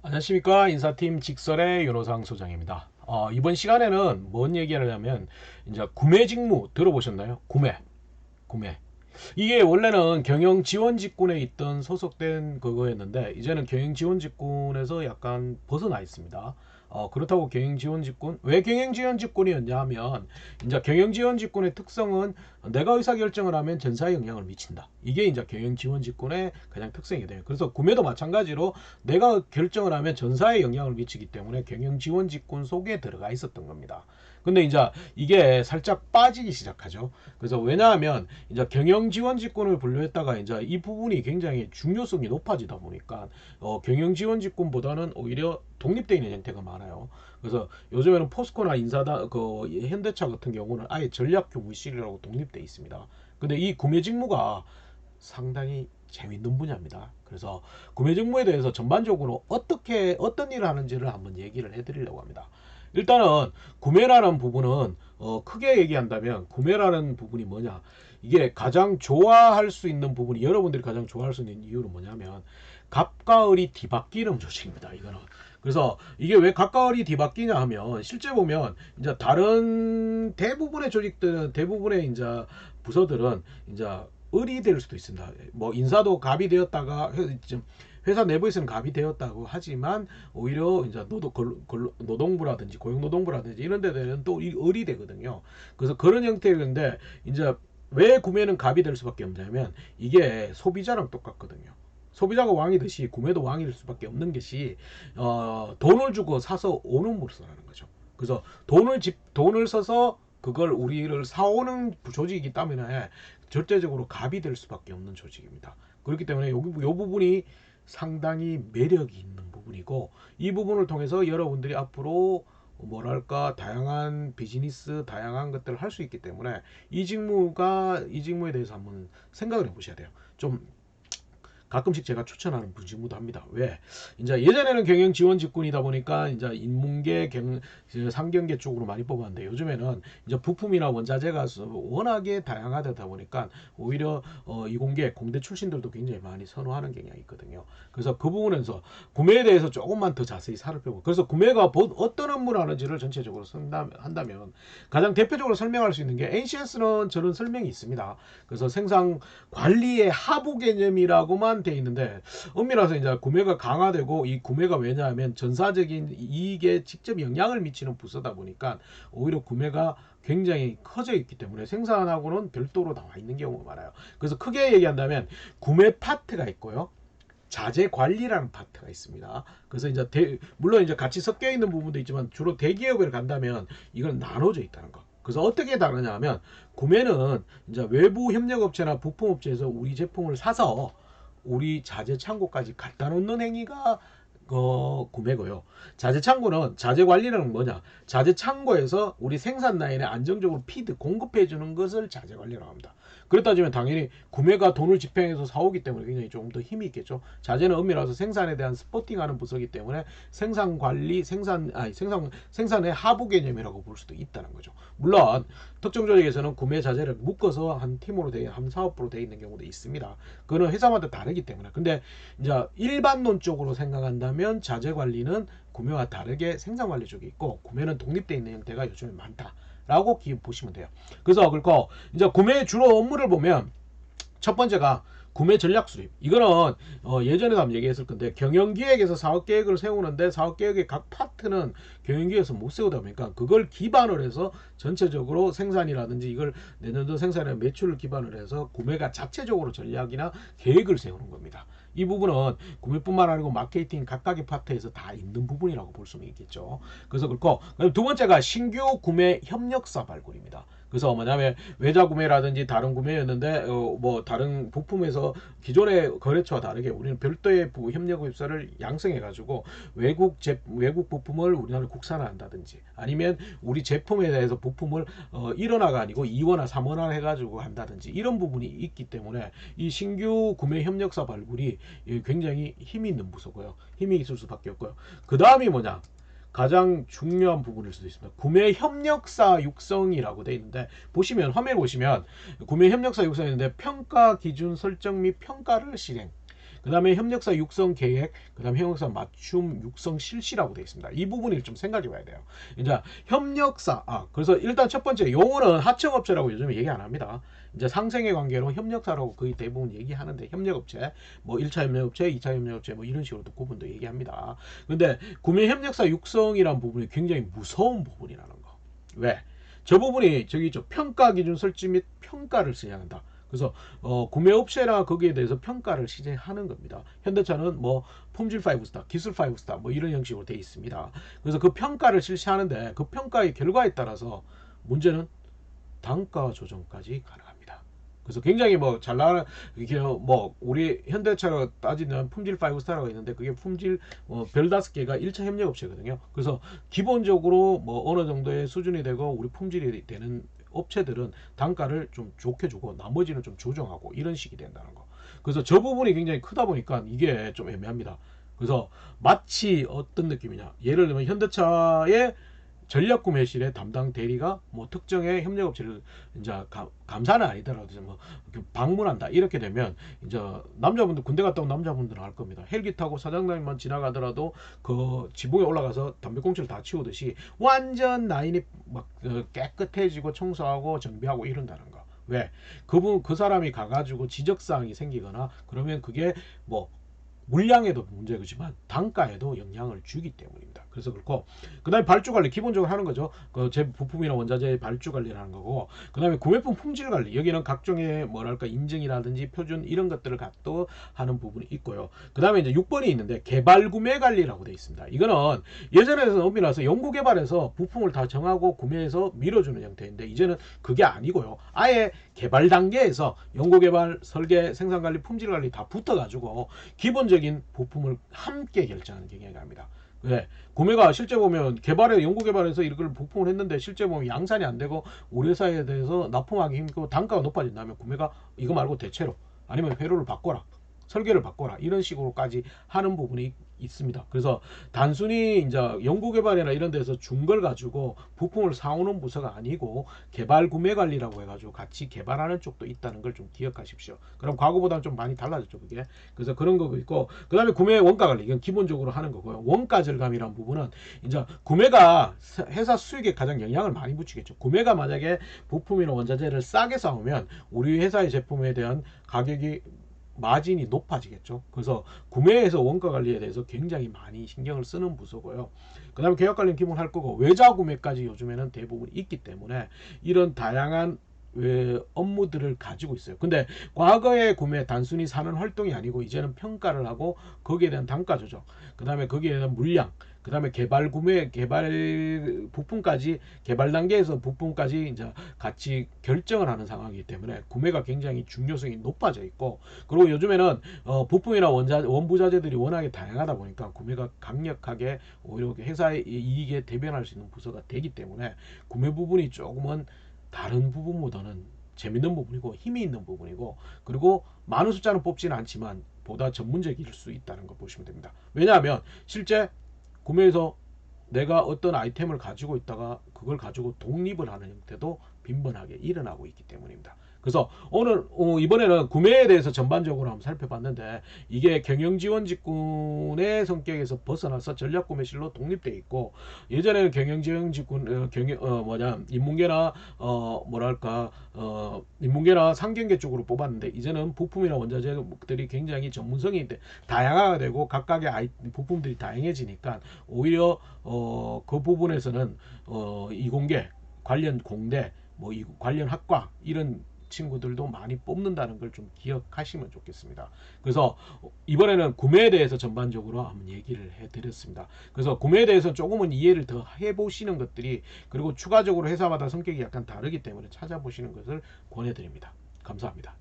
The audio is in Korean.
안녕하십니까. 인사팀 직설의 윤호상 소장입니다. 이번 시간에는 뭔 얘기를 하냐면 이제 구매 직무 들어보셨나요? 구매. 이게 원래는 경영지원직군에 있던 소속된 그거였는데 이제는 경영지원직군에서 약간 벗어나 있습니다. 그렇다고 경영지원직군 왜 경영지원직군이었냐 하면 이제 경영지원직군의 특성은 내가 의사결정을 하면 전사에 영향을 미친다. 이게 이제 경영지원직군의 가장 특성이 돼요. 그래서 구매도 마찬가지로 내가 결정을 하면 전사에 영향을 미치기 때문에 경영지원직군 속에 들어가 있었던 겁니다. 근데 이제 이게 살짝 빠지기 시작하죠. 그래서 왜냐하면 이제 경영지원직군을 분류했다가 이제 이 부분이 굉장히 중요성이 높아지다 보니까 경영지원직군보다는 오히려 독립되어 있는 형태가 많아요. 그래서 요즘에는 포스코나 인사다 그 현대차 같은 경우는 아예 전략교부실이라고 독립되어 있습니다. 근데 이 구매 직무가 상당히 재밌는 분야입니다. 그래서 구매 직무에 대해서 전반적으로 어떤 일을 하는지를 한번 얘기를 해드리려고 합니다. 일단은 구매라는 부분은 크게 얘기한다면 구매라는 부분이 뭐냐, 이게 가장 좋아할 수 있는 부분이, 여러분들이 가장 좋아할 수 있는 이유는 뭐냐면 갑과 을이 뒤바뀌는 조직입니다. 이거는. 그래서 이게 왜 갑과 을이 뒤바뀌냐 하면 실제 보면 이제 다른 대부분의 조직들은, 대부분의 이제 부서들은 이제 을이 될 수도 있습니다. 뭐 인사도 갑이 되었다가 회사 내부에서는 갑이 되었다고 하지만 오히려 이제 노동부라든지 고용노동부라든지 이런 데는 또 을이 되거든요. 그래서 그런 형태인데 이제 왜 구매는 갑이 될 수밖에 없냐면 이게 소비자랑 똑같거든요. 소비자가 왕이듯이 구매도 왕이 될 수밖에 없는 것이 돈을 주고 사서 오는 물서라는 거죠. 그래서 돈을 써서 그걸 우리를 사오는 조직이기 때문에 절대적으로 갑이 될 수밖에 없는 조직입니다. 그렇기 때문에 이 부분이 상당히 매력이 있는 부분이고, 이 부분을 통해서 여러분들이 앞으로 뭐랄까 다양한 비즈니스, 다양한 것들을 할 수 있기 때문에 이 직무에 대해서 한번 생각을 해보셔야 돼요. 좀 가끔씩 제가 추천하는 분직무도 합니다. 왜? 이제 예전에는 경영 지원 직군이다 보니까 이제 인문계, 상경계 쪽으로 많이 뽑았는데 요즘에는 이제 부품이나 원자재가 워낙에 다양하다 보니까 오히려 이공계, 공대 출신들도 굉장히 많이 선호하는 경향이 있거든요. 그래서 그 부분에서 구매에 대해서 조금만 더 자세히 살펴보고, 그래서 구매가 어떤 업무를 하는지를 전체적으로 한다면 가장 대표적으로 설명할 수 있는 게 NCS는 저런 설명이 있습니다. 그래서 생산 관리의 하부 개념이라고만 돼 있는데 엄밀해서 이제 구매가 강화되고, 이 구매가 왜냐하면 전사적인 이익에 직접 영향을 미치는 부서다 보니까 오히려 구매가 굉장히 커져 있기 때문에 생산하고는 별도로 나와 있는 경우가 많아요. 그래서 크게 얘기한다면 구매 파트가 있고요, 자재 관리라는 파트가 있습니다. 그래서 이제 물론 이제 같이 섞여 있는 부분도 있지만 주로 대기업을 간다면 이건 나눠져 있다는 거. 그래서 어떻게 다르냐 하면 구매는 이제 외부 협력업체나 부품업체에서 우리 제품을 사서 우리 자재 창고까지 갖다 놓는 행위가 구매고요. 자재 창고는, 자재 관리는 뭐냐? 자재 창고에서 우리 생산 라인에 안정적으로 피드 공급해 주는 것을 자재 관리라고 합니다. 그렇다 따지면 당연히 구매가 돈을 집행해서 사오기 때문에 굉장히 조금 더 힘이 있겠죠. 자재는 엄밀해서 생산에 대한 스포팅하는 부서이기 때문에 생산 관리, 생산의 하부 개념이라고 볼 수도 있다는 거죠. 물론 특정 조직에서는 구매 자재를 묶어서 한 팀으로 한 사업부로 되어 있는 경우도 있습니다. 그거는 회사마다 다르기 때문에. 근데 이제 일반론적으로 생각한다면 자재 관리는 구매와 다르게 생산 관리 쪽에 있고, 구매는 독립되어 있는 형태가 요즘에 많다 라고 보시면 돼요. 그래서 그리고 이제 구매 주로 업무를 보면 첫 번째가 구매 전략 수립. 이거는 예전에도 한번 얘기했을 건데, 경영기획에서 사업계획을 세우는데 사업계획의 각 파트는 경영기획에서 못 세우다 보니까 그걸 기반으로 해서 전체적으로 생산이라든지 이걸 내년도 생산의 매출을 기반으로 해서 구매가 자체적으로 전략이나 계획을 세우는 겁니다. 이 부분은 구매뿐만 아니고 마케팅 각각의 파트에서 다 있는 부분이라고 볼 수는 있겠죠. 그래서 그렇고, 두 번째가 신규 구매 협력사 발굴입니다. 그래서 뭐냐면 외자 구매라든지 다른 구매였는데 뭐 다른 부품에서 기존의 거래처와 다르게 우리는 별도의 협력업체를 양성해 가지고 외국 부품을 우리나라에 국산화한다든지, 아니면 우리 제품에 대해서 부품을 1원화가 아니고 2원화, 3원화 해가지고 한다든지, 이런 부분이 있기 때문에 이 신규 구매 협력사 발굴이 굉장히 힘이 있는 부서고요. 힘이 있을 수밖에 없고요. 그 다음이 뭐냐? 가장 중요한 부분일 수도 있습니다. 구매 협력사 육성이라고 되어 있는데, 보시면 화면 보시면 구매 협력사 육성이 있는데 평가 기준 설정 및 평가를 실행. 그 다음에 협력사 육성 계획, 그 다음에 협력사 맞춤 육성 실시라고 되어 있습니다. 이 부분을 좀 생각해 봐야 돼요. 이제 협력사, 그래서 일단 첫 번째 용어는 하청업체라고 요즘에 얘기 안 합니다. 이제 상생의 관계로 협력사라고 거의 대부분 얘기하는데, 협력업체, 뭐 1차 협력업체, 2차 협력업체 뭐 이런 식으로도 구분도 얘기합니다. 근데 구매 협력사 육성이라는 부분이 굉장히 무서운 부분이라는 거. 왜? 저 부분이 저기 있죠. 평가 기준 설치 및 평가를 시행한다. 그래서 구매업체나 거기에 대해서 평가를 시행하는 겁니다. 현대차는 뭐 품질 5스타, 기술 5스타 뭐 이런 형식으로 되어 있습니다. 그래서 그 평가를 실시하는데 그 평가의 결과에 따라서 문제는 단가 조정까지 가능합니다. 그래서 굉장히 뭐 잘 나가는, 이게 뭐 우리 현대차로 따지면 품질 5스타라고 있는데 그게 품질 별 5개가 1차 협력업체거든요. 그래서 기본적으로 뭐 어느 정도의 수준이 되고 우리 품질이 되는 업체들은 단가를 좀 좋게 주고 나머지는 좀 조정하고 이런 식이 된다는 거. 그래서 저 부분이 굉장히 크다 보니까 이게 좀 애매합니다. 그래서 마치 어떤 느낌이냐, 예를 들면 현대차의 전략 구매실의 담당 대리가 뭐 특정의 협력업체를 이제 감사는 아니더라도 뭐 방문한다 이렇게 되면 이제 남자분들, 군대 갔다 온 남자분들은 알 겁니다. 헬기 타고 사장님만 지나가더라도 그 지붕에 올라가서 담배꽁초를 다 치우듯이 완전 라인이 막 깨끗해지고 청소하고 정비하고 이런다는 거. 왜? 그 사람이 가가지고 지적사항이 생기거나 그러면 그게 뭐 물량에도 문제지만 단가에도 영향을 주기 때문입니다. 그래서 그렇고, 그 다음에 발주관리 기본적으로 하는 거죠. 그 제 부품이나 원자재의 발주관리를 하는 거고, 그 다음에 구매품 품질관리, 여기는 각종의 뭐랄까 인증이라든지 표준 이런 것들을 갖도 하는 부분이 있고요. 그 다음에 이제 6번이 있는데 개발 구매 관리라고 되어 있습니다. 이거는 예전에는 엄밀해서 연구개발해서 부품을 다 정하고 구매해서 밀어주는 형태인데 이제는 그게 아니고요. 아예 개발 단계에서 연구개발, 설계, 생산관리, 품질관리 다 붙어가지고 기본적인 부품을 함께 결정하는 경향이 갑니다. 왜? 구매가 실제 보면 연구 개발에서 이걸 부품을 했는데 실제 보면 양산이 안 되고 우리 회사에 대해서 납품하기 힘들고 단가가 높아진다면 구매가 이거 말고 대체로 아니면 회로를 바꿔라, 설계를 바꿔라 이런 식으로까지 하는 부분이 있습니다. 그래서 단순히 이제 연구개발이나 이런 데서 준 걸 가지고 부품을 사오는 부서가 아니고 개발 구매 관리라고 해가지고 같이 개발하는 쪽도 있다는 걸 좀 기억하십시오. 그럼 과거보다는 좀 많이 달라졌죠 그게. 그래서 그런 거 있고, 그 다음에 구매 원가 관리, 이건 기본적으로 하는 거고요. 원가 절감이라는 부분은 이제 구매가 회사 수익에 가장 영향을 많이 미치겠죠. 구매가 만약에 부품이나 원자재를 싸게 사오면 우리 회사의 제품에 대한 가격이 마진이 높아지겠죠. 그래서 구매에서 원가 관리에 대해서 굉장히 많이 신경을 쓰는 부서고요. 그 다음에 계약 관리는 기본 할 거고, 외자 구매까지 요즘에는 대부분 있기 때문에 이런 다양한 업무들을 가지고 있어요. 근데 과거의 구매 단순히 사는 활동이 아니고 이제는 평가를 하고 거기에 대한 단가 조정, 그 다음에 거기에 대한 물량, 그 다음에 개발 구매, 개발 부품까지, 개발 단계에서 부품까지 이제 같이 결정을 하는 상황이기 때문에 구매가 굉장히 중요성이 높아져 있고, 그리고 요즘에는 부품이나 원부자재들이 워낙에 다양하다 보니까 구매가 강력하게 오히려 회사의 이익에 대변할 수 있는 부서가 되기 때문에 구매 부분이 조금은 다른 부분보다는 재밌는 부분이고 힘이 있는 부분이고, 그리고 많은 숫자는 뽑지는 않지만 보다 전문적일 수 있다는 거 보시면 됩니다. 왜냐하면 실제 구매에서 내가 어떤 아이템을 가지고 있다가 그걸 가지고 독립을 하는 형태도 빈번하게 일어나고 있기 때문입니다. 그래서 오늘 이번에는 구매에 대해서 전반적으로 한번 살펴봤는데 이게 경영지원직군의 성격에서 벗어나서 전략구매실로 독립되어 있고, 예전에는 경영지원직군 인문계나 인문계나 상경계 쪽으로 뽑았는데 이제는 부품이나 원자재들이 굉장히 전문성이 다양화가 되고 각각의 부품들이 다양해지니까 오히려 그 부분에서는 이공계 관련 공대 관련 학과 이런 친구들도 많이 뽑는다는 걸 좀 기억하시면 좋겠습니다. 그래서 이번에는 구매에 대해서 전반적으로 한번 얘기를 해드렸습니다. 그래서 구매에 대해서 조금은 이해를 더 해보시는 것들이, 그리고 추가적으로 회사마다 성격이 약간 다르기 때문에 찾아보시는 것을 권해드립니다. 감사합니다.